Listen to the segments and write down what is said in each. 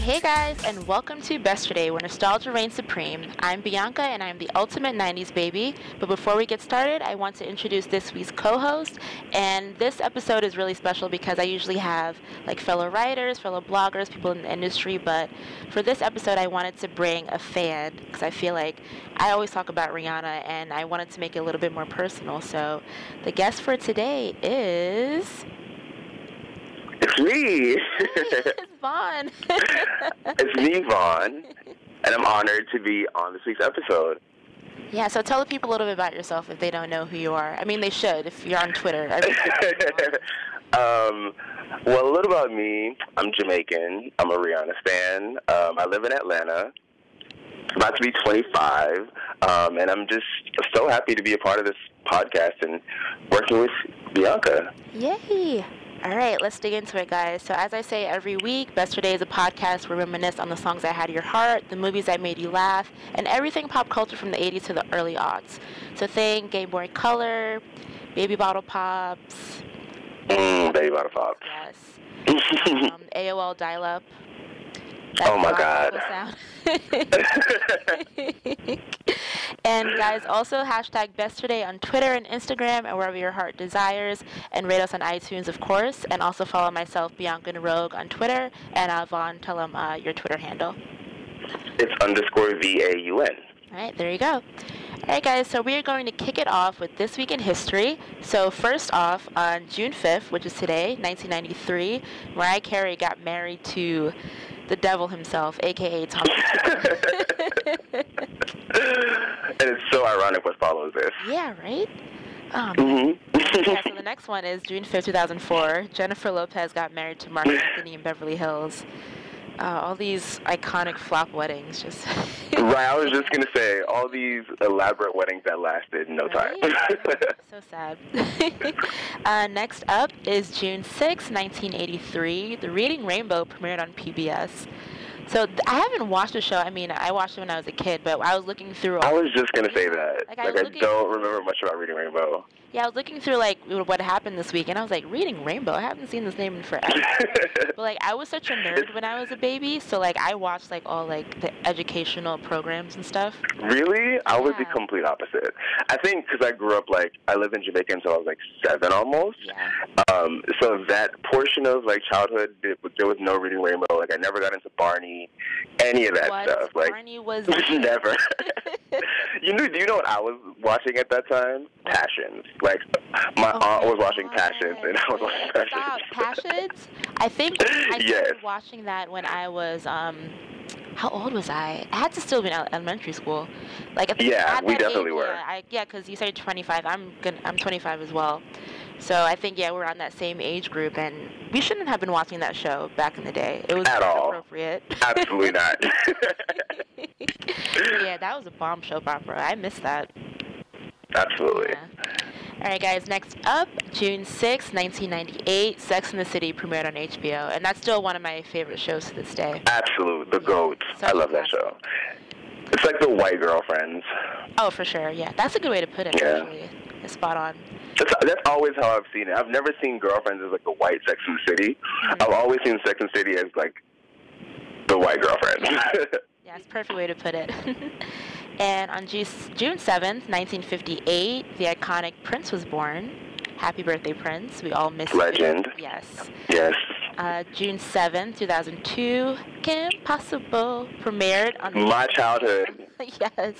Hey guys, and welcome to Besterday, where nostalgia reigns supreme. I'm Bianca, and I'm the ultimate 90s baby. But before we get started, I want to introduce this week's co-host. And this episode is really special because I usually have like fellow writers, fellow bloggers, people in the industry. But for this episode, I wanted to bring a fan because I feel like I always talk about Rihanna, and I wanted to make it a little bit more personal. So the guest for today is... It's me. It's Vaun. It's me, Vaun, and I'm honored to be on this week's episode. Yeah, so tell the people a little bit about yourself if they don't know who you are. I mean, they should if you're on Twitter. Well, a little about me. I'm Jamaican. I'm a Rihanna fan. I live in Atlanta. About to be 25, and I'm just so happy to be a part of this podcast and working with Bianca. Yay! All right, let's dig into it, guys. So as I say every week, Besterday is a podcast where we reminisce on the songs that had your heart, the movies that made you laugh, and everything pop culture from the 80s to the early aughts. So think Game Boy Color, Baby Bottle Pops. Baby Bottle Pops. Yes. AOL Dial-Up. Oh my God. And guys, also hashtag Besterday on Twitter and Instagram and wherever your heart desires, and rate us on iTunes, of course, and also follow myself, Bianca Rogue, on Twitter, and Vaun, tell them your Twitter handle. It's _VAUN. All right, there you go. All right, guys, so we are going to kick it off with This Week in History. So first off, on June 5th, which is today, 1993, Mariah Carey got married to the devil himself, a.k.a. Tom. And it's so ironic what follows this. Yeah, right? Yeah, so the next one is June 5th, 2004. Jennifer Lopez got married to Mark Anthony in Beverly Hills. All these iconic flop weddings just... Right, I was just going to say, all these elaborate weddings that lasted no time. So sad. Next up is June 6, 1983. The Reading Rainbow premiered on PBS. So I haven't watched the show. I mean, I watched it when I was a kid, but I was looking through... I was just going to say that. I don't remember much about Reading Rainbow. Yeah, I was looking through, like, what happened this week, and I was like, Reading Rainbow? I haven't seen this name in forever. But, like, I was such a nerd when I was a baby, so, like, I watched, like, all, like, the educational programs and stuff. Really? I was the complete opposite. I think because I grew up, like, I lived in Jamaica until I was, like, 7 almost. Yeah. So that portion of, like, childhood, there was no Reading Rainbow. Like, I never got into Barney, any of that stuff. Like, Barney was... Never. Do you know what I was watching at that time? Passions. Like, my aunt was watching Passions, and I was watching Passions. Stop. Passions? I think I started watching that when I was, how old was I? I had to still be in elementary school. Like, we definitely were. Yeah, because you said 25. I'm 25 as well. So I think, we're on that same age group, and we shouldn't have been watching that show back in the day. It was inappropriate. Absolutely not. Yeah, that was a bomb soap opera. I missed that. Absolutely. Yeah. All right, guys, next up, June 6, 1998, Sex and the City premiered on HBO, and that's still one of my favorite shows to this day. Absolute, the GOAT. I love that show. It's like the white girlfriends. Oh, for sure, yeah. That's a good way to put it, actually. It's spot on. That's always how I've seen it. I've never seen Girlfriends as, like, the white Sex and the City. Mm-hmm. I've always seen Sex and the City as, like, the white girlfriends. Yeah, it's a perfect way to put it. And on June 7th, 1958, the iconic Prince was born. Happy birthday, Prince. We all miss Legend. You. Yes. Yes. June 7th, 2002, Kim Possible premiered on... My childhood. Yes.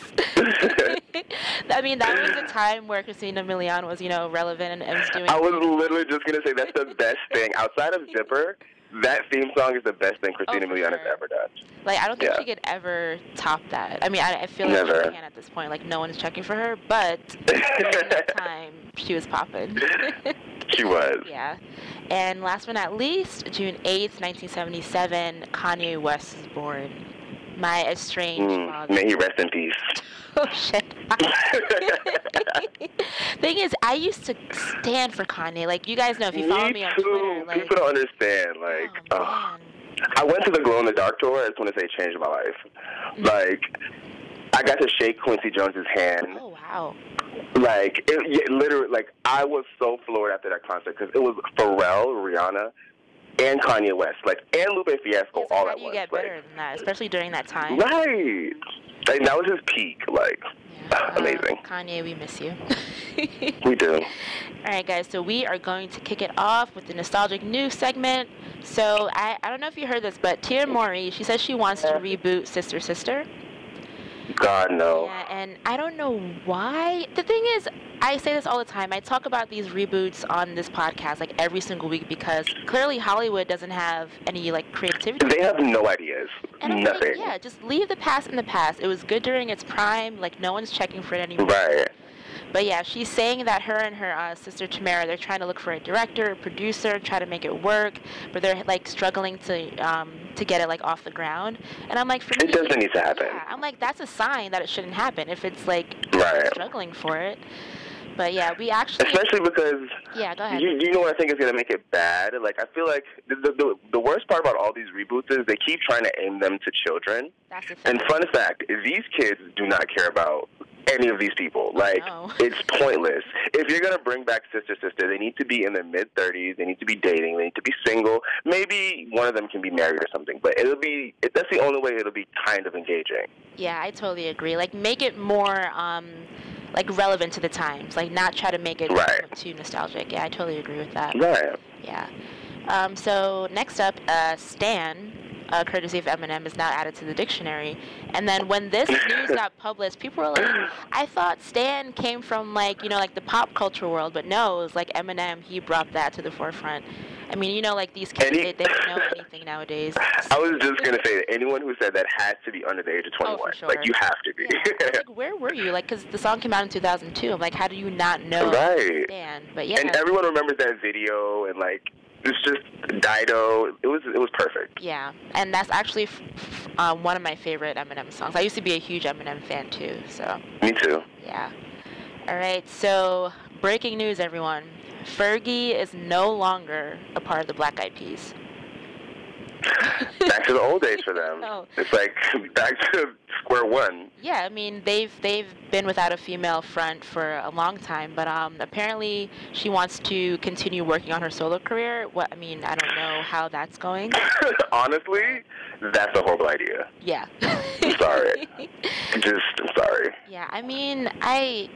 I mean, that was a time where Christina Milian was, relevant and was doing... I was literally just going to say that's the best thing. Outside of Zipper, that theme song is the best thing Christina Milian has ever done. Like, I don't think she could ever top that. I mean, I feel like she can at this point. Like, no one's checking for her, but during that time, she was popping. She was. Yeah. And last but not least, June 8th, 1977, Kanye West was born. My estranged father. May he rest in peace. Oh, shit. Thing is, I used to stand for Kanye. Like, you guys know, if you follow me on Twitter. Like, people don't understand. Like, I went to the Glow in the Dark tour. I just want to say it changed my life. Like, I got to shake Quincy Jones's hand. Oh, wow. Like, literally, like, I was so floored after that concert because it was Pharrell, Rihanna, and Kanye West, like, and Lupe Fiasco so all how at do you once. get better than that, especially during that time? Right. Like, that was his peak. Like, amazing. Kanye, we miss you. We do. All right, guys, so we are going to kick it off with the nostalgic news segment. So I don't know if you heard this, but Tia Mowry, she says she wants to reboot Sister Sister. God, no. Yeah, and I don't know why. The thing is, I say this all the time. I talk about these reboots on this podcast like every single week because clearly Hollywood doesn't have any like creativity. They have no ideas. And Nothing. Like, yeah, just leave the past in the past. It was good during its prime. Like, no one's checking for it anymore. Right. But yeah, she's saying that her and her sister Tamara, they're trying to look for a director, a producer, try to make it work, but they're like struggling to get it like off the ground. And I'm like, for me, it doesn't need to happen. Yeah, I'm like, that's a sign that it shouldn't happen if it's like struggling for it. But yeah, we actually, especially because go ahead. You know what I think is gonna make it bad? Like, I feel like the worst part about all these reboots is they keep trying to aim them to children. That's the thing. And fun fact is, these kids do not care about any of these people. Like, it's pointless. If you're gonna bring back Sister Sister, they need to be in their mid-30s. They need to be dating. They need to be single. Maybe one of them can be married or something. But that's the only way it'll be kind of engaging. Yeah, I totally agree. Like, make it more like relevant to the times. Like, not try to make it too nostalgic. Yeah, I totally agree with that. Right. Yeah. So next up, Stan, courtesy of Eminem, is now added to the dictionary. And then when this news got published, people were like, I thought Stan came from, like, you know, like the pop culture world, but no, it was like Eminem, he brought that to the forefront. I mean, you know, like these kids, they don't know anything nowadays. I was just going to say that anyone who said that has to be under the age of 21. Oh, for sure. Like, you have to be. Yeah. Like, where were you? Like, because the song came out in 2002. I'm like, how do you not know Stan? But yeah. And everyone remembers that video, and, like, it's just Dido. It was perfect. Yeah, and that's actually one of my favorite Eminem songs. I used to be a huge Eminem fan, too, so. Me too. Yeah. All right, so breaking news, everyone. Fergie is no longer a part of the Black Eyed Peas. Back to the old days for them. No. It's like back to square one. Yeah, I mean, they've been without a female front for a long time, but apparently she wants to continue working on her solo career. I mean, I don't know how that's going. Honestly, that's a horrible idea. Yeah. I'm sorry. I'm sorry. Yeah, I mean, I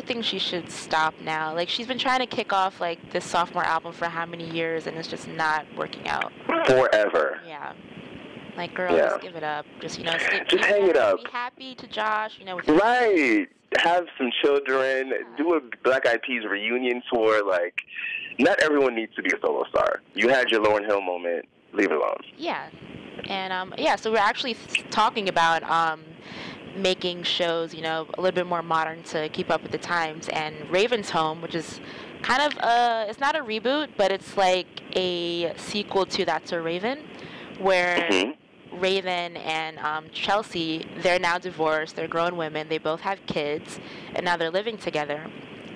think she should stop now. Like, she's been trying to kick off, like, this sophomore album for how many years, and it's just not working out. Forever. Yeah. Like, girl, just give it up. Just, you know, just hang it up. Be happy to Josh, you know. With right. Have some children. Do a Black Eyed Peas reunion tour. Like, not everyone needs to be a solo star. You had your Lauryn Hill moment. Leave it alone. Yeah. And, so we're actually talking about making shows, you know, a little bit more modern to keep up with the times. And Raven's Home, which is kind of it's not a reboot, but it's like a sequel to That's So Raven, where Raven and Chelsea, they're now divorced, they're grown women, they both have kids, and now they're living together.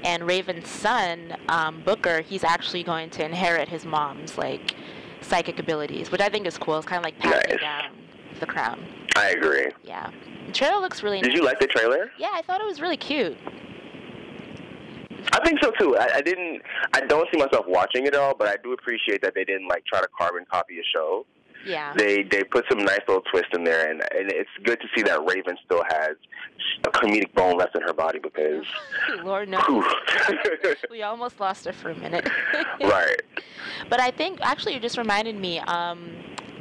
And Raven's son, Booker, he's actually going to inherit his mom's, like, psychic abilities, which I think is cool. It's kind of like passing down the crown. I agree. Yeah. The trailer looks really nice. Did you like the trailer? Yeah, I thought it was really cute. I think so too. I don't see myself watching it all, but I do appreciate that they didn't like try to carbon copy a show. Yeah. They put some nice little twist in there, and it's good to see that Raven still has a comedic bone left in her body because Lord knows. We almost lost her for a minute. Right. But I think actually you just reminded me,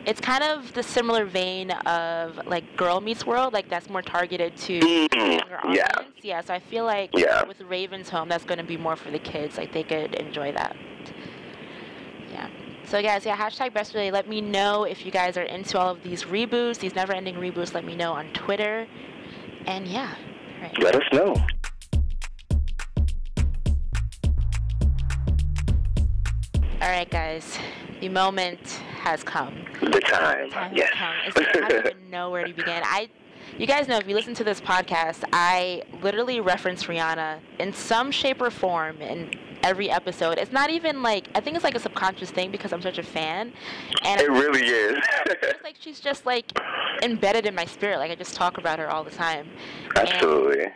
it's kind of the similar vein of like Girl Meets World, like that's more targeted to younger audience. Yeah, so I feel like with Raven's Home, that's going to be more for the kids. Like they could enjoy that. Yeah. So guys, hashtag Besterday. Let me know if you guys are into all of these reboots, these never-ending reboots. Let me know on Twitter. And all right. Let us know. All right, guys. The moment has come. The time. Yes. Has come. I don't even know where to begin. You guys know, if you listen to this podcast, I literally reference Rihanna in some shape or form in every episode. It's not even like, I think it's like a subconscious thing because I'm such a fan. And it really is. It's like she's just like embedded in my spirit. Like I just talk about her all the time. Absolutely.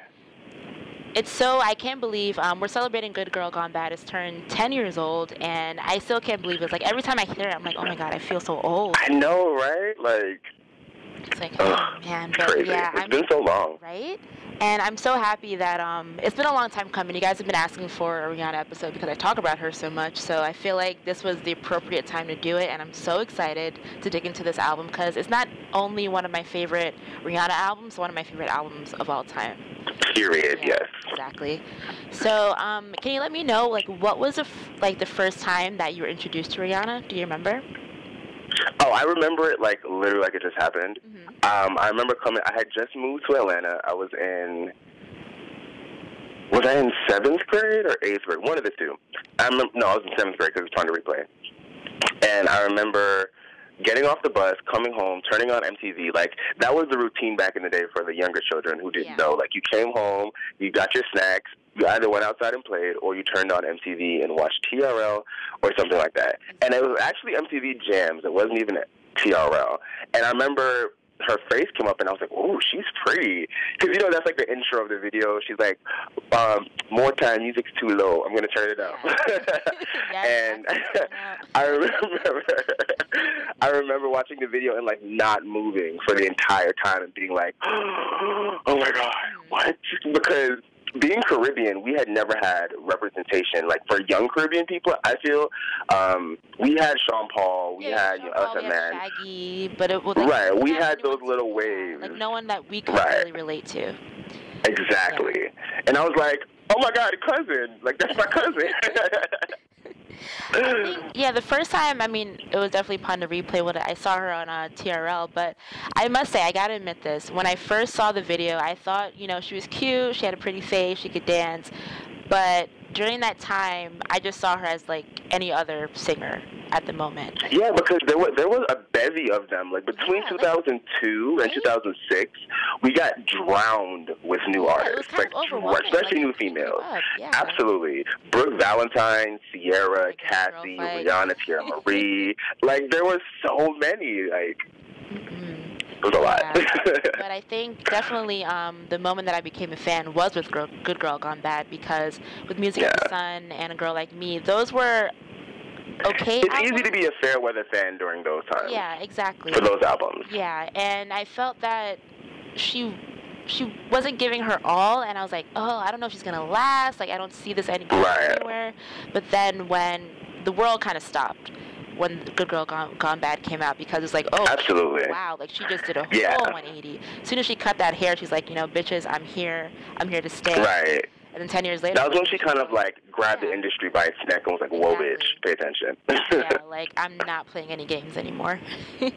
I can't believe we're celebrating Good Girl Gone Bad. It's turned 10 years old, and I still can't believe it's like every time I hear it, I'm like, oh my God, I feel so old. I know, right? Like, it's like, oh man, but crazy. yeah, it's been so long, right? And I'm so happy that it's been a long time coming. You guys have been asking for a Rihanna episode because I talk about her so much. So I feel like this was the appropriate time to do it, and I'm so excited to dig into this album because it's not only one of my favorite Rihanna albums, one of my favorite albums of all time. Period. Yeah, yes. Exactly. So, can you let me know, like, what was the first time that you were introduced to Rihanna? Do you remember? Oh, I remember it like literally like it just happened. Mm-hmm. I remember coming. I had just moved to Atlanta. Was I in 7th grade or 8th grade? One of the two. I was in 7th grade because I was trying to replay. And I remember getting off the bus, coming home, turning on MTV. Like, that was the routine back in the day for the younger children who didn't know. Like, you came home, you got your snacks, you either went outside and played, or you turned on MTV and watched TRL or something like that. And it was actually MTV Jams. It wasn't even TRL. And I remember her face came up, and I was like, "Oh, she's pretty." Because, you know, that's like the intro of the video. She's like, "More time, music's too low. I'm going to turn it up." And I remember watching the video and, like, not moving for the entire time and being like, "Oh, my God, what?" Because being Caribbean, we had never had representation. Like, for young Caribbean people, I feel, we had Sean Paul, we had us and Man. Shaggy, but it was like, right, we had those little waves. Like, no one that we could really relate to. Exactly. Yeah. And I was like, oh my God, a cousin. Like, that's my cousin. I think, the first time, I mean, it was definitely fun to replay what I saw her on TRL, but I must say, I gotta admit this, when I first saw the video, I thought, you know, she was cute, she had a pretty face, she could dance, but during that time, I just saw her as, like, any other singer at the moment. Yeah, because there was a bevy of them. Like, between 2002 and 2006, we got drowned with new artists. Like, especially new females. Absolutely. Brooke Valentine, Sierra, Cassie, Rihanna, Tierra Marie. Like, there were so many. Like, it was a lot. But I think definitely the moment that I became a fan was with Good Girl Gone Bad, because with Music of the Sun and A Girl Like Me, those were okay. It's easy to be a fair weather fan during those times. Yeah, exactly. For those albums. Yeah, and I felt that she wasn't giving her all, and I was like, oh, I don't know if she's gonna last. Like, I don't see this anywhere. But then when the world kind of stopped, when Good Girl Gone Bad came out, because it's like, oh, absolutely, wow, like, she just did a whole 180. As soon as she cut that hair, she's like, you know, bitches, I'm here to stay. Right. And then 10 years later, that was when she kind of, like, grabbed the industry by its neck and was like, whoa, bitch, pay attention. Like, I'm not playing any games anymore. All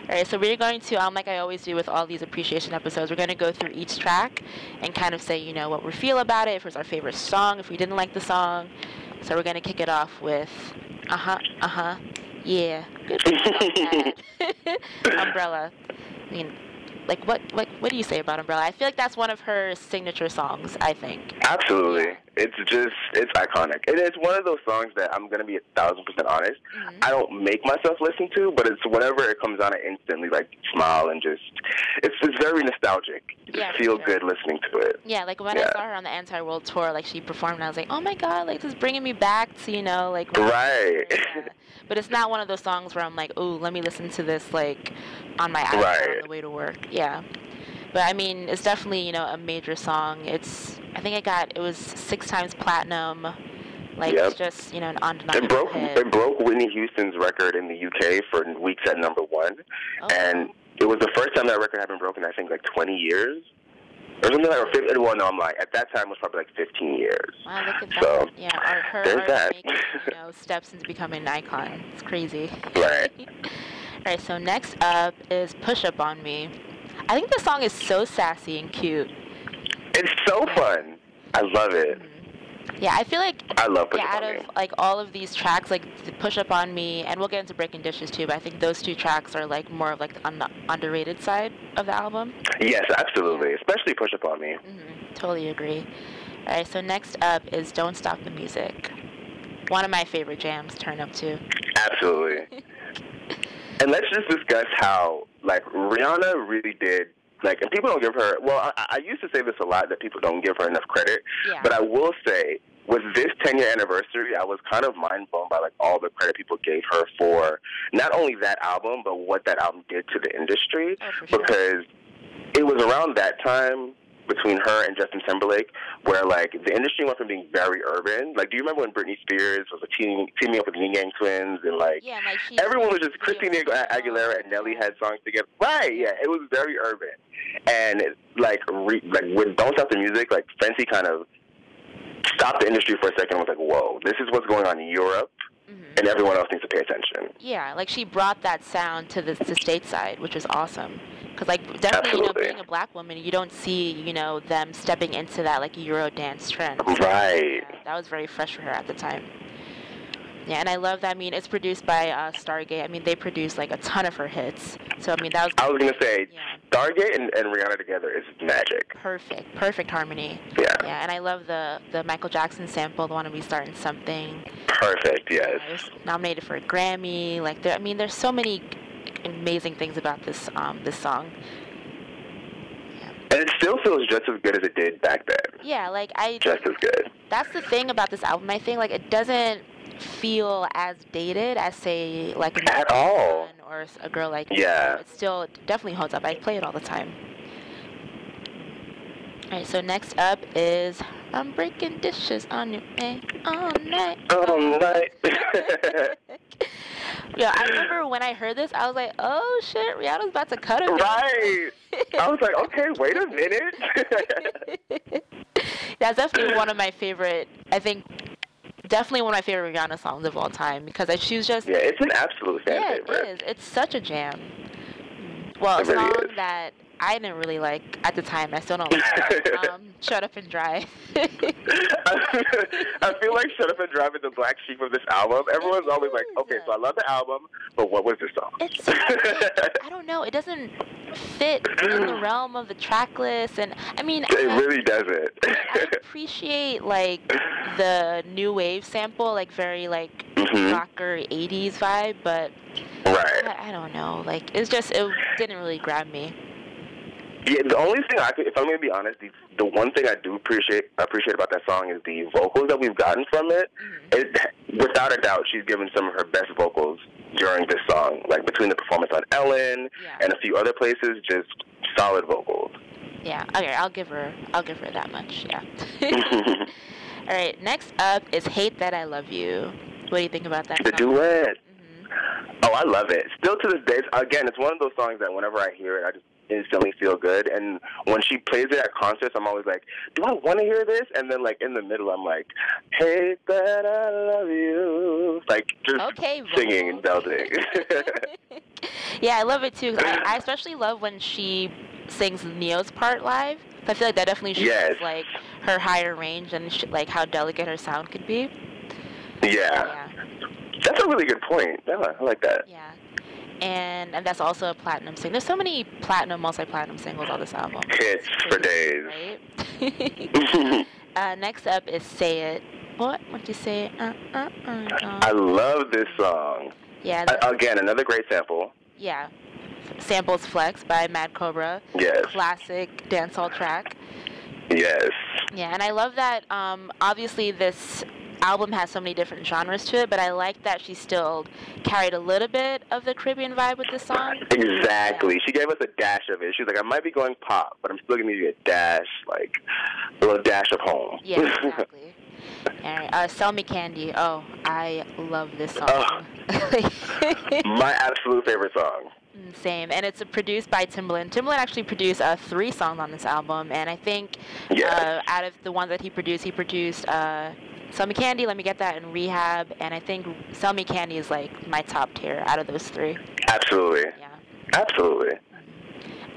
right, so we're going to, like I always do with all these appreciation episodes, we're going to go through each track and kind of say, you know, what we feel about it, if it's our favorite song, if we didn't like the song. So we're going to kick it off with, yeah, Umbrella. I mean, like, what do you say about Umbrella? I feel like that's one of her signature songs, I think. Absolutely. Yeah. It's iconic. And it's one of those songs that I'm going to be 1,000% honest. I don't make myself listen to, but it's whenever it comes on, I instantly, like, smile and just, it's very nostalgic. You just feel good listening to it. Yeah, like, when I saw her on the Anti-World Tour, like, she performed, and I was like, oh my God, like, this is bringing me back to, you know, like. Right. But it's not one of those songs where I'm like, ooh, let me listen to this, like, on my iPhone on the way to work. Yeah. But, I mean, it's definitely, you know, a major song. I think it was 6 times platinum. Like, it's just, you know, an undeniable hit. It broke Whitney Houston's record in the UK for weeks at #1. Oh. And it was the first time that record had been broken, I think, like 20 years. Or something like, well, no, I'm like, at that time it was probably like 15 years. Wow, look at that. So, yeah, her art making, you know, steps into becoming an icon. It's crazy. Right. All right, so next up is Push Up On Me. I think the song is so sassy and cute. It's so fun. I love it. Yeah, I feel like I love Push Up out On of Me. like all of these tracks, like Push Up On Me, and we'll get into Breaking Dishes too, but I think those 2 tracks are like more of like on the underrated side of the album. Yes, absolutely. Especially Push Up On Me. Totally agree. All right, so next up is Don't Stop the Music. One of my favorite jams, Turn Up too. Absolutely. And let's just discuss how, like, Rihanna really did like, and people don't give her, well, I used to say this a lot, that people don't give her enough credit, Yeah. but I will say, with this 10-year anniversary, I was kind of mind-blown by, like, all the credit people gave her for not only that album, but what that album did to the industry, for sure. Because it was around that time, between her and Justin Timberlake, where, like, the industry went from being very urban. Like, do you remember when Britney Spears was teaming up with the Yin Yang Twins, and, like, everyone was just, Christina Aguilera and Nelly had songs together. Right, yeah, it was very urban. And, like, with Don't Stop the Music, like, Fenty kind of stopped the industry for a second and was like, whoa, this is what's going on in Europe, and everyone else needs to pay attention. Yeah, like, she brought that sound to the stateside, which was awesome. Because, like, definitely, being a black woman, you don't see, them stepping into that, like, Euro dance trend. Right. Yeah, that was very fresh for her at the time. Yeah, and I love that. I mean, it's produced by Stargate. I mean, they produced, like, a ton of her hits. So, I mean, that was... I was going to say, Stargate and Rihanna together is magic. Perfect harmony. Yeah. Yeah, and I love the Michael Jackson sample, the one to be starting something. Perfect, yes. It was nominated for a Grammy. Like, there's so many amazing things about this song. Yeah. And it still feels just as good as it did back then. Yeah, like, just as good. That's the thing about this album, I think. Like, it doesn't feel as dated as, say, like at all, or a girl like yeah. It still definitely holds up. I play it all the time. All right, so next up is I'm breaking dishes on your way all night. All night. Yeah, I remember when I heard this, I was like, oh shit, Rihanna's about to cut it. Right. I was like, okay, wait a minute. That's definitely one of my favorite, I think, definitely one of my favorite Rihanna songs of all time, because she's just... Yeah, it's an absolute fan favorite. Yeah, it is. It's such a jam. Well, a song that I didn't really like at the time. I still don't like Shut Up and Drive. I feel like Shut Up and Drive is the black sheep of this album. Everyone's always like, okay, so I love the album, but what was this song? It's I don't know. It doesn't fit in the realm of the track list. And, I mean... It really doesn't. I appreciate, like, the new wave sample, like, very, like, rocker 80s vibe, but... Right. I don't know. Like, it didn't really grab me. Yeah, the only thing if I'm going to be honest, the one thing I do appreciate about that song is the vocals that we've gotten from it. Without a doubt, she's given some of her best vocals during this song. Like, between the performance on Ellen and a few other places, just solid vocals. Yeah, okay, I'll give her that much, yeah. All right, next up is Hate That I Love You. What do you think about that The song? duet. Oh, I love it. Still to this day, again, it's one of those songs that whenever I hear it, I just instantly feel good. And when she plays it at concerts, I'm always like, do I want to hear this? And then, like, in the middle, I'm like, hate that I love you. Like, just singing and belting. Yeah, I love it, too. I especially love when she sings Neo's part live. I feel like that definitely shows, like, her higher range and, like, how delicate her sound could be. Yeah. That's a really good point. Yeah, I like that. Yeah. And that's also a platinum single. There's so many platinum, multi-platinum singles on this album. Hits for days. Right? Next up is Say It. What? What'd you say? I love this song. Yeah. Again, another great sample. Yeah. Samples Flex by Mad Cobra. Yes. Classic dancehall track. Yes. Yeah, and I love that, obviously this album has so many different genres to it, but I like that she still carried a little bit of the Caribbean vibe with this song. Exactly. Yeah. She gave us a dash of it. She was like, I might be going pop, but I'm still going to give you a dash, like a little dash of home. Yeah, exactly. All right, Sell Me Candy. Oh, I love this song. My absolute favorite song. Same, and it's produced by Timbaland. Timbaland actually produced 3 songs on this album, and I think out of the ones that he produced Sell Me Candy, Let Me Get That, and Rehab, and I think Sell Me Candy is, like, my top tier out of those 3. Absolutely. Yeah. Absolutely.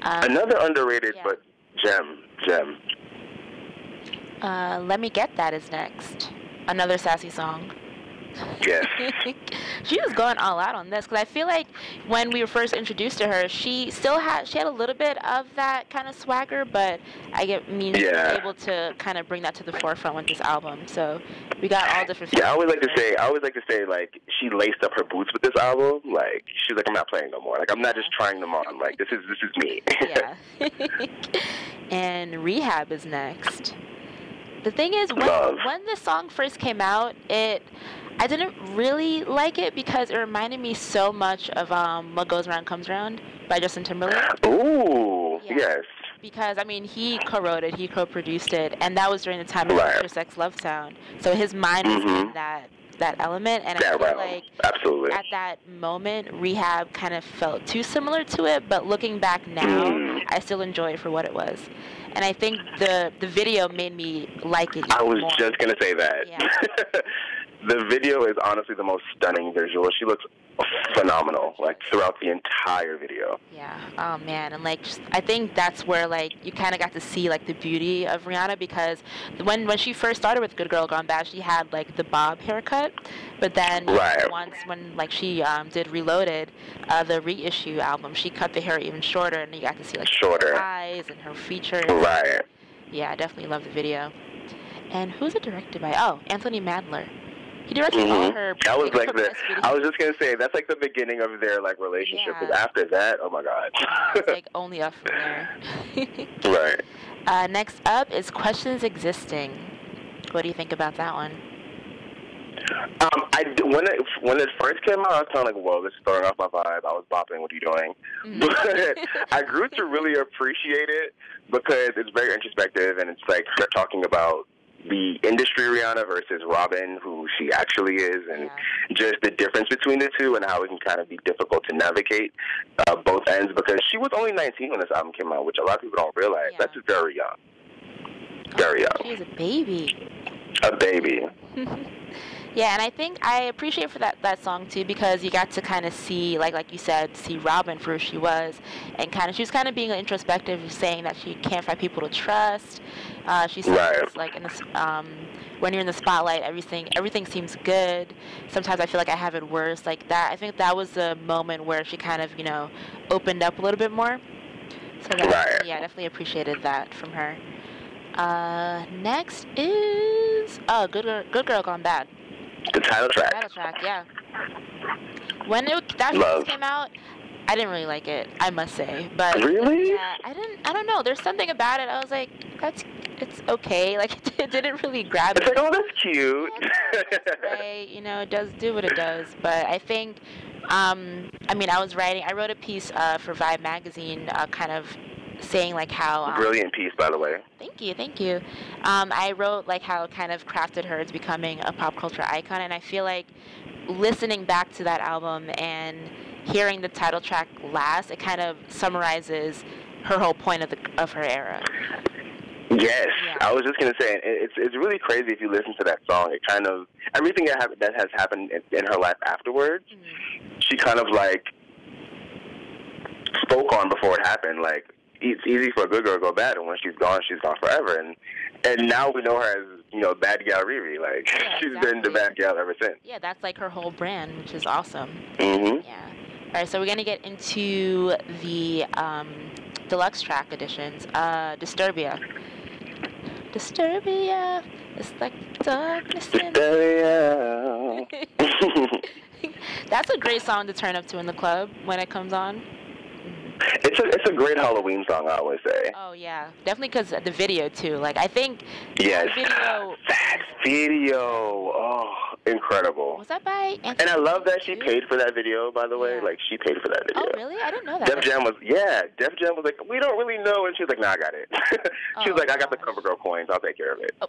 Another underrated but gem. Let Me Get That is next. Another sassy song. Yes. She was going all out on this because I feel like when we were first introduced to her, she had a little bit of that kind of swagger, but she was able to kind of bring that to the forefront with this album. So we got all different. Yeah, I always like to say, like, she laced up her boots with this album. Like, she's like, I'm not playing no more. Like, I'm not just trying them on. Like, this is me. Yeah. And Rehab is next. The thing is, when the song first came out, I didn't really like it because it reminded me so much of What Goes Around Comes Around by Justin Timberlake. Ooh, yes. Because, I mean, he co-wrote it, he co-produced it, and that was during the time of Mr. Sex Love Sound. So his mind was in that element, and I feel like absolutely. At that moment, Rehab kind of felt too similar to it, but looking back now, I still enjoy it for what it was. And I think the video made me like it. I was just going to say that. Yeah. The video is honestly the most stunning visual. She looks phenomenal, like, throughout the entire video. Yeah. Oh, man. And, like, I think that's where, like, you kind of got to see, like, the beauty of Rihanna, because when she first started with Good Girl Gone Bad, she had, like, the bob haircut. But then once when, like, she did Reloaded, the reissue album, she cut the hair even shorter, and you got to see, like, her eyes and her features. Right. Yeah, I definitely love the video. And who's it directed by? Oh, Anthony Mandler. He directed all her. I was just gonna say that's like the beginning of their like relationship. Because after that, oh my god, it's like only up from there. Right. Next up is Questions Existing. What do you think about that one? When it first came out, I was kind of like, whoa, this is throwing off my vibe. I was bopping. What are you doing? But I grew to really appreciate it because it's very introspective, and it's like they're talking about the industry Rihanna versus Robin, who she actually is, and just the difference between the two and how it can kind of be difficult to navigate both ends, because she was only 19 when this album came out, which a lot of people don't realize. That's very young. Very young. She was a baby. A baby. Yeah, and I think I appreciate for that song too, because you got to kind of see, like you said, see Robin for who she was, and she was kind of being introspective, saying that she can't find people to trust. She said like in this, when you're in the spotlight, everything seems good. Sometimes I feel like I have it worse, like that. I think that was the moment where she kind of opened up a little bit more. So that, yeah, I definitely appreciated that from her. Next is Good Girl Gone Bad. The title track. The title track, yeah. When that first came out, I didn't really like it, I must say. But really? Yeah, I don't know. There's something about it. I was like, it's okay. Like it didn't really grab me. It's like, oh, that's cute. Yeah, it's great. It does do what it does. But I think, I wrote a piece for Vibe magazine, kind of saying like how brilliant piece, by the way. Thank you. I wrote like how it kind of crafted her as becoming a pop culture icon, and I feel like listening back to that album and hearing the title track last, it kind of summarizes her whole point of her era. Yes, yeah. I was just gonna say it's really crazy if you listen to that song. It kind of everything that has happened in her life afterwards, she kind of like spoke on before it happened. Like, it's easy for a good girl to go bad, and when she's gone forever. And now we know her as, bad gal Riri. Like, she's been the bad gal ever since. Yeah, that's like her whole brand, which is awesome. Mm-hmm. Yeah. All right, so we're going to get into the deluxe track editions. Disturbia. It's like darkness. Disturbia. That's a great song to turn up to in the club when it comes on. It's a great Halloween song, I always say. Oh yeah, definitely because the video too. Like I think. Yes. That video, oh, incredible. Was that by Anthony? And I love that she paid for that video. By the way, like she paid for that video. Oh really? I didn't know that. Def Jam was like, we don't really know, and she was like, nah, I got it. She was like, I got the CoverGirl coins. I'll take care of it. Oh.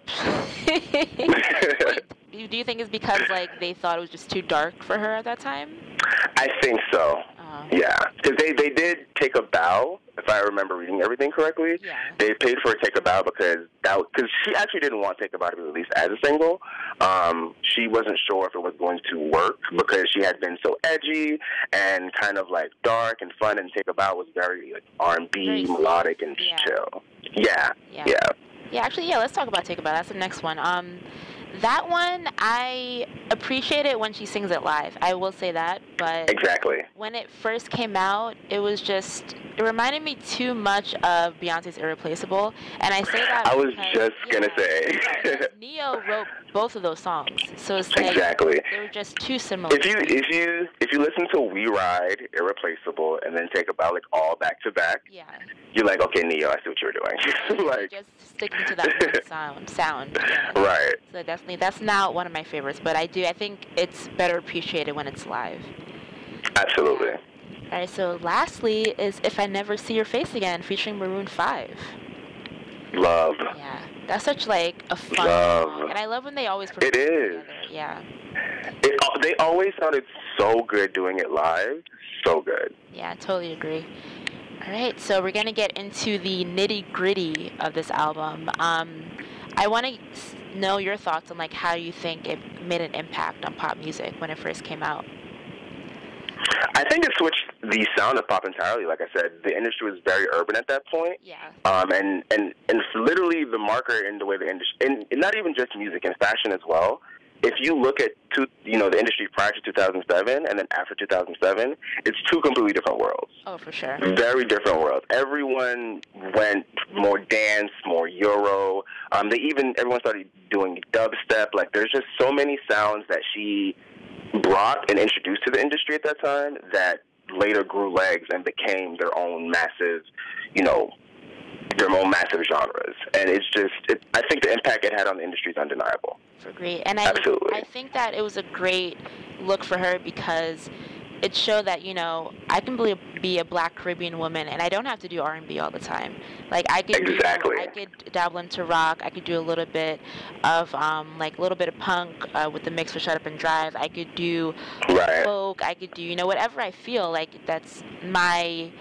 Do you think it's because like they thought it was just too dark for her at that time? I think so. Yeah, because they did take a bow, if I remember reading everything correctly. Yeah. They paid for Take a Bow because she actually didn't want Take a Bow to be released as a single. She wasn't sure if it was going to work because she had been so edgy and kind of like dark and fun, and Take a Bow was very like R&B, melodic, and chill. Yeah. Actually, let's talk about Take a Bow. That's the next one. That one, I appreciate it when she sings it live. I will say that, but Exactly. when it first came out, it reminded me too much of Beyonce's Irreplaceable, and I say that I was because, just gonna say. because Neo wrote both of those songs, so it's like Exactly. they were just too similar. If you listen to We Ride, Irreplaceable, and then take about like all back to back, you're like, okay, Neo, I see what you're doing. Like just sticking to that one sound. Yeah. Right. So definitely, that's not one of my favorites, but I think it's better appreciated when it's live. Absolutely. Yeah. All right, so lastly is If I Never See Your Face Again, featuring Maroon 5. Love. Yeah, that's such like a fun song, and I love when they always perform it is. together. Yeah. They always sounded so good doing it live. So good. Yeah, I totally agree. All right, so we're going to get into the nitty-gritty of this album. I want to know your thoughts on like how you think it made an impact on pop music when it first came out. I think it switched the sound of pop entirely. Like I said, the industry was very urban at that point. Yeah. And it's literally the marker in the way the industry, and not even just music, and fashion as well. If you look at the industry prior to 2007 and then after 2007, it's two completely different worlds. Oh, for sure. Very different worlds. Everyone went more dance, more Euro. Everyone started doing dubstep. Like, there's just so many sounds that she brought and introduced to the industry at that time that later grew legs and became their own massive, genres. And I think the impact it had on the industry is undeniable. Agree. And Absolutely. I think that it was a great look for her because it showed that, I can be a Black Caribbean woman and I don't have to do R&B all the time. Like I could I could dabble into rock. I could do a little bit of punk with the mix for Shut Up and Drive. I could do folk. I could do whatever I feel like. That's my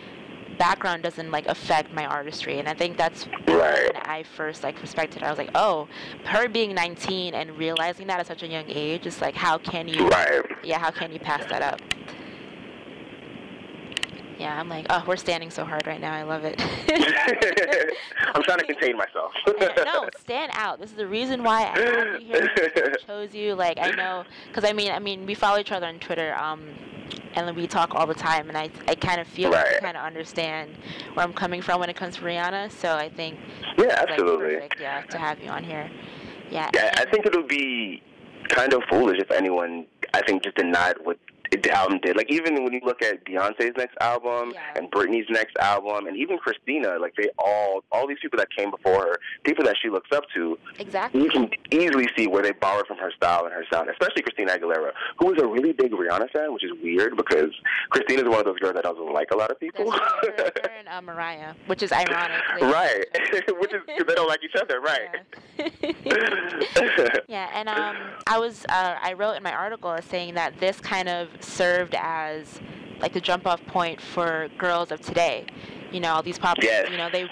background doesn't like affect my artistry, and I think that's when I first respected her. I was like, oh, her being 19 and realizing that at such a young age is like, how can you how can you pass that up? Yeah, I'm like, oh, we're standing so hard right now. I love it. I'm trying to contain myself. No, stand out. This is the reason why I have you here. I chose you. Like, I know, because I mean, we follow each other on Twitter, and we talk all the time, and I kind of feel like you kind of understand where I'm coming from when it comes to Rihanna. So I think it's absolutely perfect, to have you on here. Yeah. I think it'll be kind of foolish if anyone, I think, just denied what the album did. Like, even when you look at Beyonce's next album and Britney's next album and even Christina, like, they all these people that came before her, people that she looks up to, you can easily see where they borrowed from her style and her sound, especially Christina Aguilera, who is a really big Rihanna fan, which is weird because Christina's one of those girls that doesn't like a lot of people. Her and Mariah, which is ironic. Right. Which is because they don't like each other, right. Yeah, and I wrote in my article saying that this kind of served as like the jump off point for girls of today. All these pop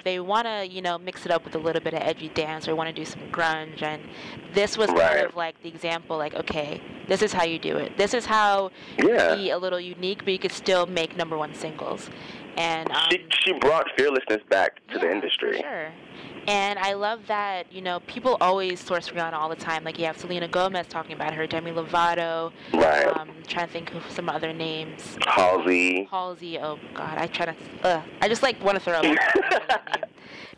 they want to mix it up with a little bit of edgy dance or want to do some grunge, and this was kind of like the example, like, okay, this is how you do it. This is how you be a little unique, but you could still make #1 singles. And she brought fearlessness back to the industry. For sure. And I love that, people always source Rihanna all the time. Like, you have Selena Gomez talking about her, Demi Lovato. Trying to think of some other names. Halsey, oh, God, I just, want to throw up that name.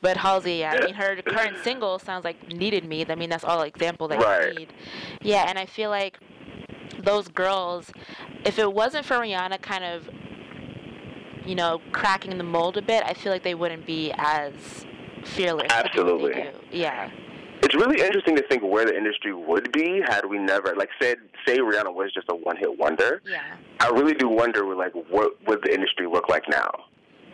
But Halsey, her current single sounds like Needed Me. I mean, that's all example that you need. Yeah, and I feel like those girls, if it wasn't for Rihanna kind of, cracking the mold a bit, I feel like they wouldn't be as fearless. Absolutely. To do what they do. Yeah. It's really interesting to think where the industry would be had we never, say Rihanna was just a one-hit wonder. Yeah. I really do wonder, what would the industry look like now?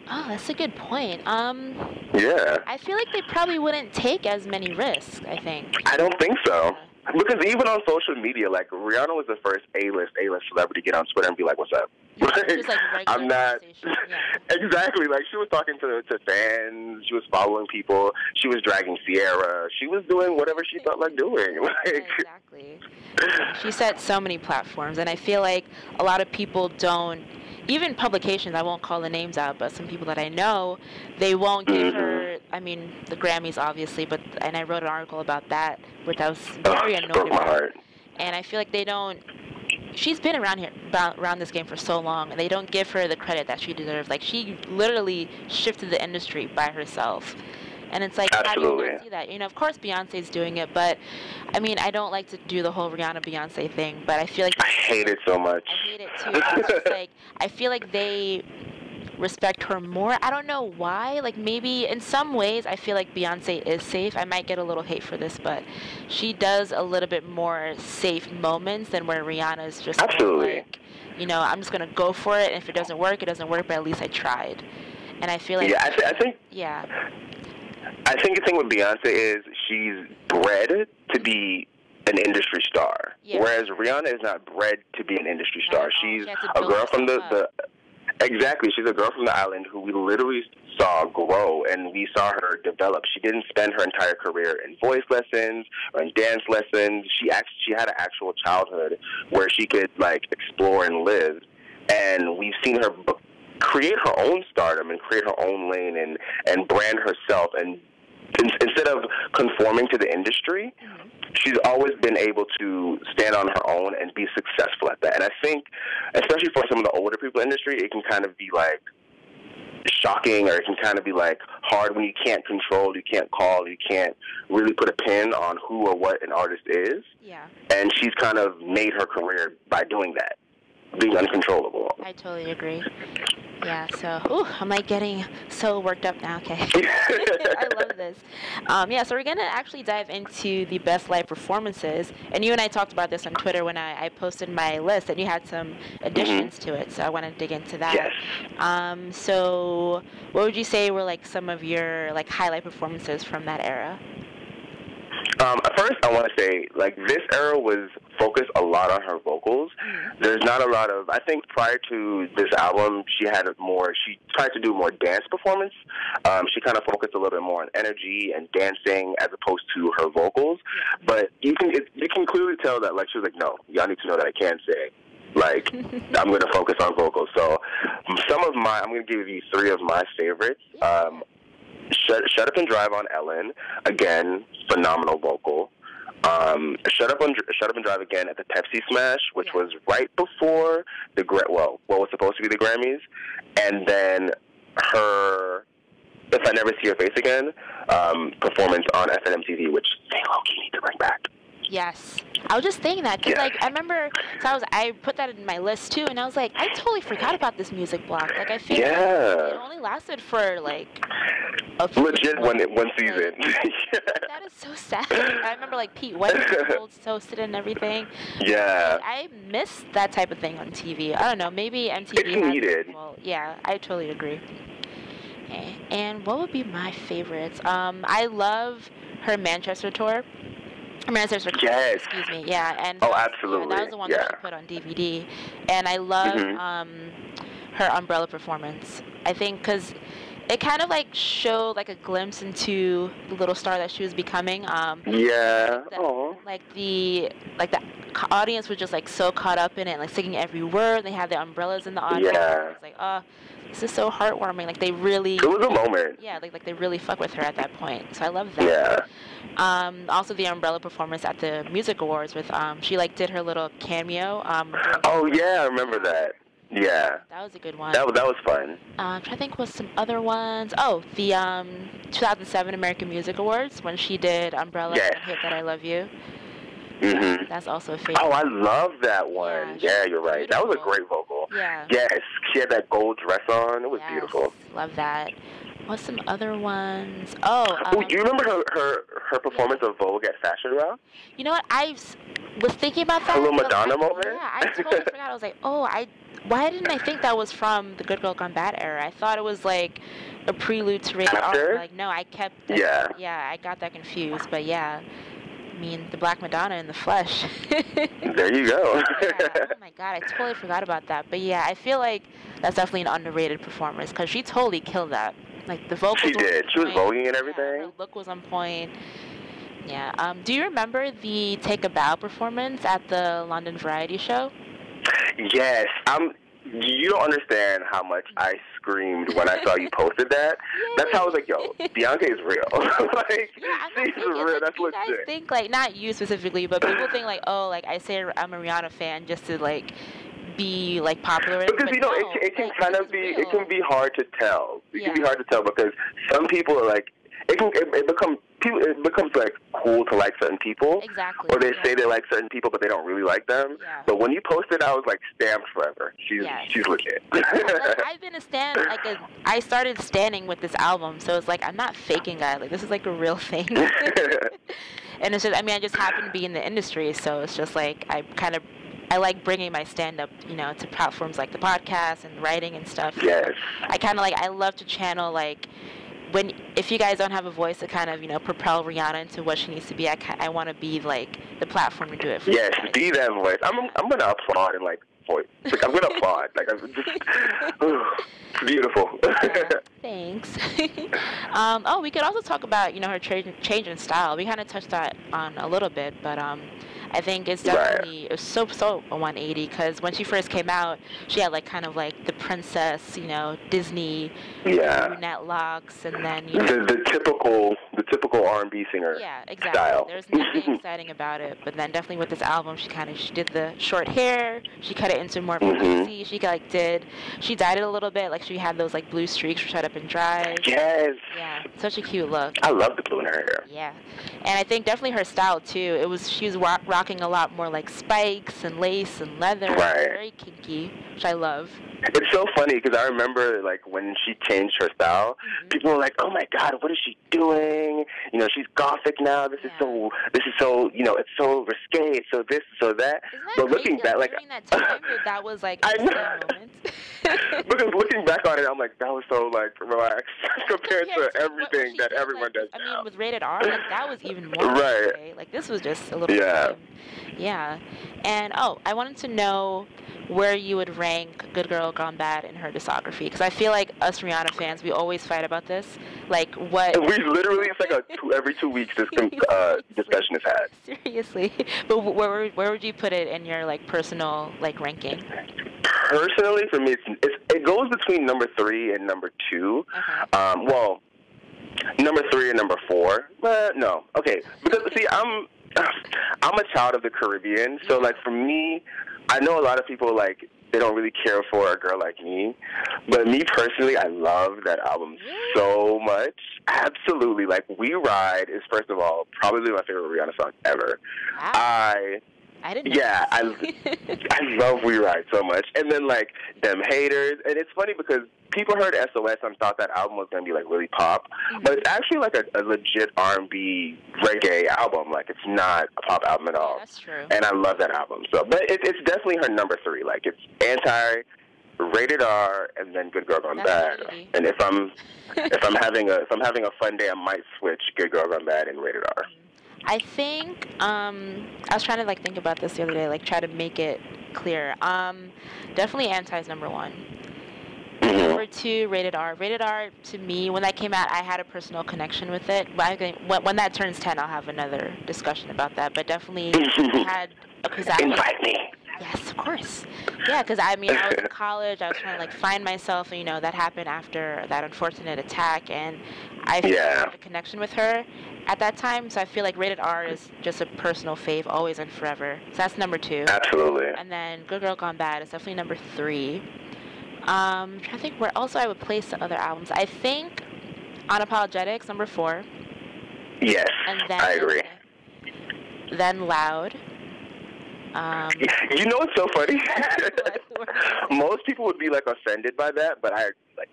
Oh, that's a good point. Yeah. I feel like they probably wouldn't take as many risks, I think. I don't think so. Because even on social media, Rihanna was the first A-list celebrity to get on Twitter and be like, what's up? Just I'm not. Exactly. She was talking to fans. She was following people. She was dragging Sierra. She was doing whatever she felt like doing. Exactly. She set so many platforms, and I feel like a lot of people don't. Even publications, I won't call the names out, but some people that I know, they won't give her I mean, the Grammys, obviously, and I wrote an article about that, which I was very annoyed about. And I feel like they don't. She's been around this game for so long, and they don't give her the credit that she deserves. Like, she literally shifted the industry by herself. And it's like, how do you not see that? You know, of course Beyonce's doing it, but, I mean, I don't like to do the whole Rihanna-Beyonce thing, but I feel like... I hate it so much. I hate it, too. It's just like, I feel like they respect her more. I don't know why. Like, maybe in some ways I feel like Beyonce is safe. I might get a little hate for this, but she does a little bit more safe moments than where Rihanna is just like, you know, I'm just going to go for it, and if it doesn't work, it doesn't work, but at least I tried. And I feel like... Yeah, I think... Yeah. I think the thing with Beyonce is she's bred to be an industry star, whereas Rihanna is not bred to be an industry star. She's a girl from Exactly. She's a girl from the island who we literally saw grow, and we saw her develop. She didn't spend her entire career in voice lessons or in dance lessons. She had an actual childhood where she could, like, explore and live, and we've seen her create her own stardom and create her own lane and brand herself. And instead of conforming to the industry, she's always been able to stand on her own and be successful at that. And I think, especially for some of the older people in the industry, it can kind of be like shocking, or it can kind of be like hard when you can't control, you can't call, you can't really put a pin on who or what an artist is. Yeah. And she's kind of made her career by doing that, being uncontrollable. I totally agree. Yeah, so, I'm like getting so worked up now, okay. I love this. Yeah, so we're going to actually dive into the best live performances. And you and I talked about this on Twitter when I posted my list, and you had some additions to it, so I want to dig into that. Yes. So what would you say were, like, some of your, like, highlight performances from that era? First, I want to say, like, this era was focused a lot on her vocals. There's not a lot of, I think prior to this album, she tried to do more dance performance. She kind of focused a little bit more on energy and dancing as opposed to her vocals. But you can clearly tell that, like, she was like, no, y'all need to know that I can sing. Like, I'm going to focus on vocals. So I'm going to give you three of my favorites. Shut Up and Drive on Ellen, again, phenomenal vocal. Shut Up and Drive again at the Pepsi Smash, which was right before what was supposed to be the Grammys, and then her If I Never See Your Face Again performance on FNMTV, which they low-key need to bring back. Yes. I was just thinking that, because, like, I remember, I put that in my list, too, and I was like, I totally forgot about this music block. Like, I feel like it only lasted for, like, legit one season. That is so sad. I remember, like, Pete Wentz hosted and everything. Yeah. Like, I miss that type of thing on TV. I don't know, maybe MTV it's needed. Well, yeah, I totally agree. Okay. And what would be my favorites? I love her Manchester tour. Yes. Excuse me. Yeah, and absolutely. Yeah, that was the one that she put on DVD, and I love her Umbrella performance. I think because it kind of like showed like a glimpse into the little star that she was becoming. The audience was just like so caught up in it, like singing every word. They had the umbrellas in the audience. Yeah. It's like, oh, this is so heartwarming. Like they really. It was a moment. Yeah, like they really fuck with her at that point. So I love that. Yeah. Also the Umbrella performance at the Music Awards with she like did her little cameo. I remember that. Yeah. That was a good one. That was fun. I'm trying to think what's some other ones. Oh, the 2007 American Music Awards when she did Umbrella and Hit That I Love You. That's also a favorite. Oh, I love that one. Yeah, you're right. Beautiful. That was a great vocal. Yeah. Yes, she had that gold dress on. It was beautiful. Love that. What's some other ones? Do you remember her performance of Vogue at Fashion Rock? You know what? I was thinking about that. A little Madonna moment? Yeah, I totally forgot. I was like, why didn't I think that was from the Good Girl Gone Bad era? I thought it was like a prelude to Rated R. Like, no, I kept that. Yeah, I got that confused. But yeah, I mean, the Black Madonna in the flesh. There you go. Oh my God, I totally forgot about that. But yeah, I feel like that's definitely an underrated performance because she totally killed that. Like the vocals. She did. She was voguing and everything. Yeah, her look was on point. Yeah. Do you remember the Take a Bow performance at the London Variety Show? Yes. you don't understand how much I screamed when I saw you posted that. That's how I was like, yo, Bianca is real. Like, she's real. That's you guys legit. think, like, not you specifically, but people think, like, oh, like, I say I'm a Rihanna fan just to, like, be, like, popular. Because, but you know, no, it can like, kind of be, it can be hard to tell. It can be hard to tell because some people are like, it becomes like cool to like certain people. Exactly. Or they say they like certain people, but they don't really like them. Yeah. But when you posted, I was like stamped forever. She's legit. Like, I've been a stan. Like, I started standing with this album, so it's like I'm not faking that. Like, this is like a real thing. And it's just, I mean, I just happen to be in the industry, so it's just like I like bringing my stand-up, you know, to platforms like the podcast and writing and stuff. Yes. I love to channel, like, if you guys don't have a voice to kind of, you know, propel Rihanna into what she needs to be, I want to be, like, the platform to do it for Yes, be that voice. I'm going to applaud and, like, voice. Like, I'm going to applaud. Like, I'm just, it's beautiful. Thanks. We could also talk about, you know, her change in style. We kind of touched that on a little bit, but I think it's definitely it was so a 180 because when she first came out, she had like kind of like the princess, you know, Disney brunette locks, and then you know, the typical R&B singer. Yeah, exactly. Style. There's nothing exciting about it, but then definitely with this album, she did the short hair. She cut it into more of a pixie. She dyed it a little bit, like she had those like blue streaks which shut up and dry. Yes. Yeah, such a cute look. I love the blue in her hair. Yeah, and I think definitely her style too. She was rocking a lot more like spikes and lace and leather. Right. Very kinky, which I love. It's so funny because I remember like when she changed her style, people were like, "Oh my God, what is she doing? You know, she's gothic now. This is so, you know, it's so risque. It's so this, so that." But looking back, like during that time, that was like I a moment. Because looking back on it, I'm like, that was so like relaxed compared to everything that everyone does now. I mean, with Rated R, like that was even more right. risque. Like this was just a little bit. Yeah. And I wanted to know where you would rank Good Girl Gone Bad in her discography, because I feel like us Rihanna fans, we always fight about this. Like what? We literally, it's like every 2 weeks this discussion is had. Seriously, but where would you put it in your like personal like ranking? Personally, for me, it goes between number 3 and number 2. Okay. Well, number 3 and number 4. No, okay, because see, I'm a child of the Caribbean, so like for me, I know a lot of people like they don't really care for A Girl Like Me, but me personally, I love that album so much. Absolutely, like We Ride is first of all probably my favorite Rihanna song ever. Wow. I didn't know. Yeah, I love We Ride so much, and then like Them Haters, and it's funny because people heard SOS and thought that album was going to be like really pop, but it's actually like a legit R&B reggae album. Like it's not a pop album at all. Yeah, that's true. And I love that album. So, but it's definitely her number 3. Like it's Anti, Rated R, and then Good Girl Gone Bad. And if I'm having a fun day, I might switch Good Girl Gone Bad and Rated R. I think I was trying to like think about this the other day, like try to make it clear. Definitely Anti's number 1. Number 2, Rated R. Rated R, to me, when that came out, I had a personal connection with it. But I think when that turns 10, I'll have another discussion about that. But definitely had... Invite me. Yes, of course. Yeah, because I mean, I was in college. I was trying to like find myself. And, you know, that happened after that unfortunate attack. And I felt a connection with her at that time. So I feel like Rated R is just a personal fave, always and forever. So that's number 2. Absolutely. And then Good Girl Gone Bad is definitely number 3. I'm trying to think where else I would place the other albums. I think Unapologetics, number 4. Yes, and then, I agree. Then Loud. You know what's so funny? Most people would be like offended by that, but I like,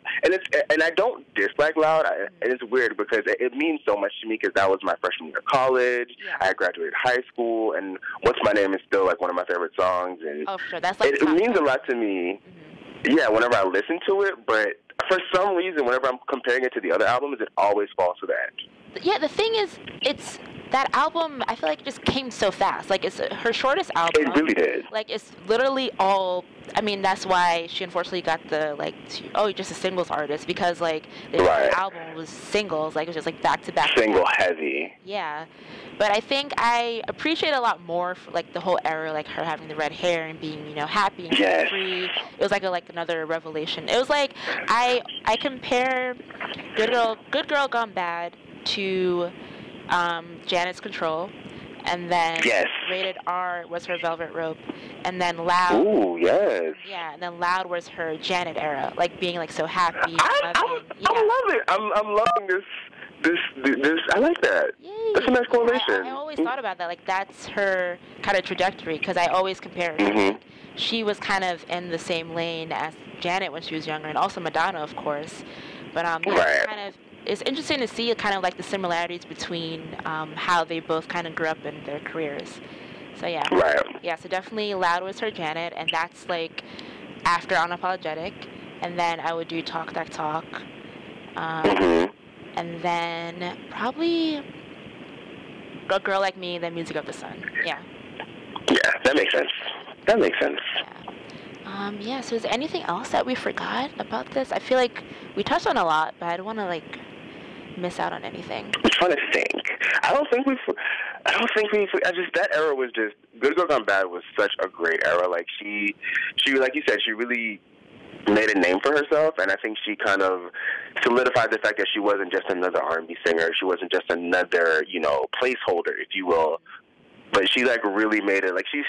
and I don't dislike Loud. And it's weird because it means so much to me because that was my freshman year of college. Yeah. I graduated high school, and What's My Name is still like one of my favorite songs. And oh, sure, that's like it means a lot to me. Yeah, whenever I listen to it, but for some reason, whenever I'm comparing it to the other albums, it always falls to the end. Yeah, the thing is, that album, I feel like it just came so fast. Like, it's her shortest album. It really did. Like, it's literally all, I mean, that's why she unfortunately got the, like, just a singles artist, because, like, the entire album was singles. Like, it was just, like, back-to-back. Single heavy. Yeah. But I think I appreciate a lot more, for, like, the whole era, like, her having the red hair and being, you know, happy and free. It was, like, another revelation. It was, like, I compare Good Girl Gone Bad to Janet's Control, and then Rated R was her Velvet Rope, and then Loud. Ooh, yes. Yeah, and then Loud was her Janet era, like being like so happy. I love it. I'm loving this. I like that. Yay. That's a nice correlation. I always thought about that. Like, that's her kind of trajectory, because I always compare her. Like, she was kind of in the same lane as Janet when she was younger, and also Madonna, of course. But kind of. It's interesting to see kind of like the similarities between how they both kind of grew up in their careers. So yeah. Right. Yeah, so definitely Loud was her Janet, and that's like after Unapologetic. And then I would do Talk That Talk. And then probably A Girl Like Me, then Music of the Sun. Yeah. Yeah, that makes sense. That makes sense. Yeah, so is there anything else that we forgot about this? I feel like we touched on a lot, but I don't want to, like, miss out on anything. I'm trying to think. I just, that era was just, Good Girl Gone Bad was such a great era. Like, she, like you said, she really made a name for herself, and I think she kind of solidified the fact that she wasn't just another R&B singer. She wasn't just another, you know, placeholder, if you will. But she, like, really made it, like, she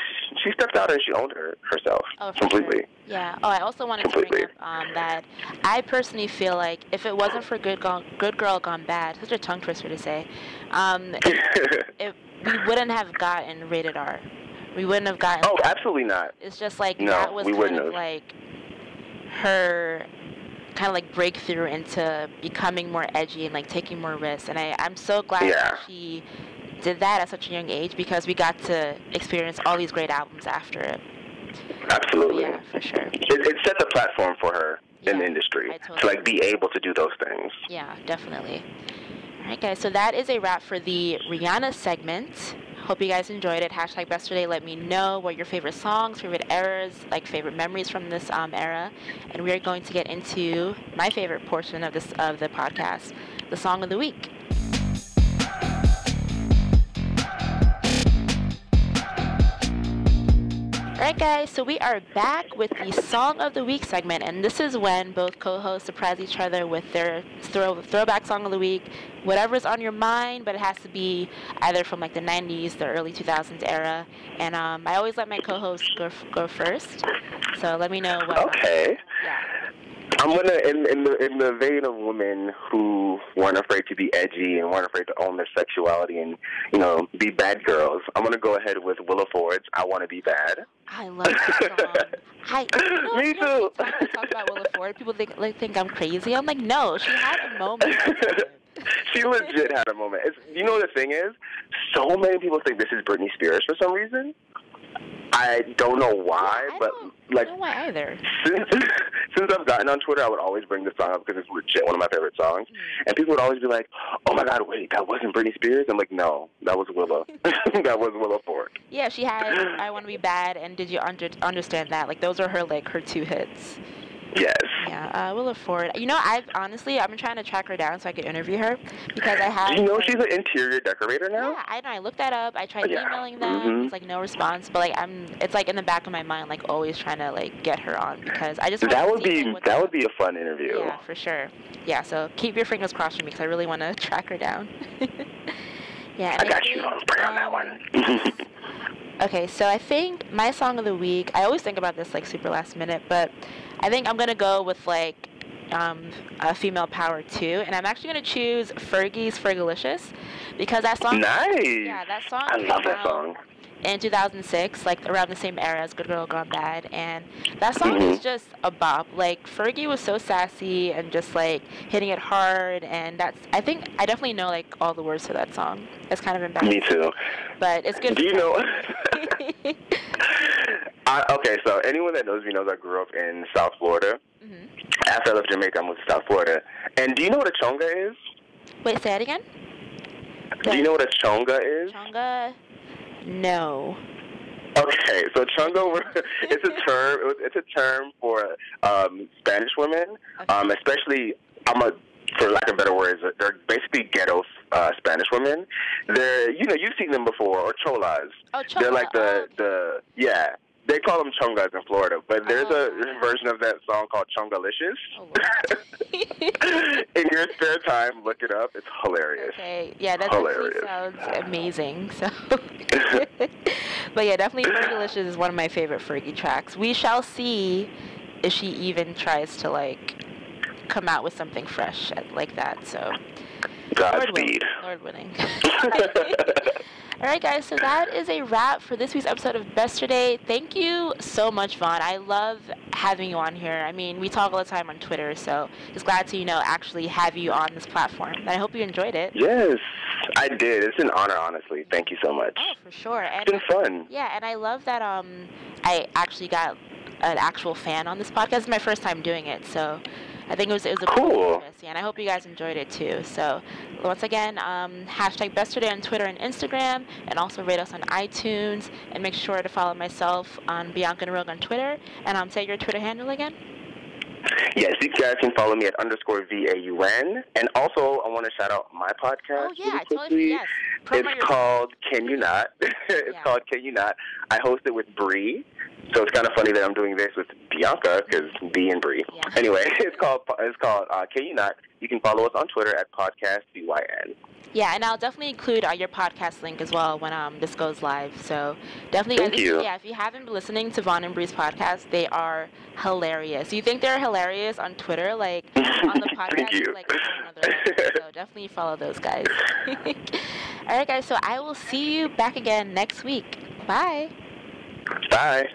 stepped out and she owned herself completely. Sure. Yeah. Oh, I also wanted to bring up that I personally feel like if it wasn't for Good Girl Gone Bad, such a tongue twister to say, we wouldn't have gotten Rated R. We wouldn't have gotten... Oh, absolutely not. It's just, like, that was kind of, like, her kind of, like, breakthrough into becoming more edgy and, like, taking more risks. And I'm so glad that she did that at such a young age, because we got to experience all these great albums after it. Absolutely. Yeah, for sure. It set the platform for her in the industry to, like, be able to do those things. Yeah, definitely. All right, guys, so that is a wrap for the Rihanna segment. Hope you guys enjoyed it. Hashtag Besterday. Let me know what your favorite songs, favorite eras, like favorite memories from this era. And we are going to get into my favorite portion of the podcast, the Song of the Week. Alright guys, so we are back with the Song of the Week segment, and this is when both co-hosts surprise each other with their throwback Song of the Week, whatever's on your mind, but it has to be either from like the 90s, the early 2000s era, and I always let my co-hosts go first, so let me know what... Okay. I'm gonna, in the vein of women who weren't afraid to be edgy and weren't afraid to own their sexuality and, you know, be bad girls, I'm gonna go ahead with Willa Ford's "I Want to Be Bad." I love that song. Me too. When I talk about Willa Ford, people think I'm crazy. I'm like, no, she had a moment. She legit had a moment. You know, the thing is, so many people think this is Britney Spears for some reason. I don't know why, but like, I don't know why either. Since I've gotten on Twitter, I would always bring this song up because it's legit one of my favorite songs. And people would always be like, "Oh my God, wait, that wasn't Britney Spears?" I'm like, "No, that was Willa. That was Willa Ford." Yeah, she had "I Want to Be Bad" and "Did You Understand That?" Like, those are her two hits. Yes. Yeah, Willa Ford. You know, I've been trying to track her down so I could interview her because I have... Do you know she's an interior decorator now? Yeah, I know. I looked that up. I tried emailing them. It's like no response. But like it's like in the back of my mind, like always trying to like get her on because I just that would be a fun interview. Yeah, for sure. Yeah, so keep your fingers crossed for me because I really want to track her down. Yeah. I got you. I'll pray on that one. Okay, so I think my song of the week, I always think about this like super last minute, but I think I'm going to go with like a female power too, and I'm actually going to choose Fergie's Fergalicious because that song... Nice! Yeah, that song... I love that song. In 2006, like around the same era as Good Girl Gone Bad, and that song is just a bop. Like, Fergie was so sassy and just like hitting it hard, and I think I definitely know like all the words to that song. It's kind of embarrassing. Me too. But it's good. Do you know? Okay, so anyone that knows me knows I grew up in South Florida. After I left Jamaica, I moved to South Florida. And do you know what a chonga is? Wait, say it again? Do you know what a chonga is? Chonga? No. Okay, so chonga, it's a term. It's a term for Spanish women, Okay. especially for lack of better words, they're basically ghetto Spanish women. They're you've seen them before, or cholas. Oh, chola. They're like the They call them chongas in Florida, but there's a version of that song called Chongalicious. Oh, In your spare time, look it up. It's hilarious. okay, yeah, that Hilarious. definitely sounds amazing. So, but yeah, definitely Fergalicious is one of my favorite Fergie tracks. We shall see if she even tries to like come out with something fresh like that. So, Godspeed. Lord willing. All right, guys, so that is a wrap for this week's episode of Besterday. Thank you so much, Vaun. I love having you on here. I mean, we talk all the time on Twitter, so just glad to, actually have you on this platform. And I hope you enjoyed it. Yes, I did. It's an honor, honestly. Thank you so much. Oh, for sure. And, it's been fun. Yeah, and I love that I actually got an actual fan on this podcast. It's my first time doing it, so I think it was a cool interest, and I hope you guys enjoyed it too. So once again, hashtag Besterday on Twitter and Instagram, and also rate us on iTunes, and make sure to follow myself on Bianca and Rogue on Twitter. And say your Twitter handle again. Yes, you guys can follow me at _VAUN. And also, I want to shout out my podcast. Oh, yeah, totally. Yes. It's called Can You Not? It's called Can You Not? I host it with Bree. So it's kind of funny that I'm doing this with Bianca, because B and Bree. Yeah. Anyway, it's called Can You Not? You can follow us on Twitter at podcastBYN. Yeah, and I'll definitely include your podcast link as well when this goes live. So definitely, Thank you. Yeah, if you haven't been listening to Vaun and Bree's podcast, they are hilarious. You think they're hilarious on Twitter, like on the podcast? Thank you. Like another level. So definitely follow those guys. All right, guys. So I will see you back again next week. Bye. Bye.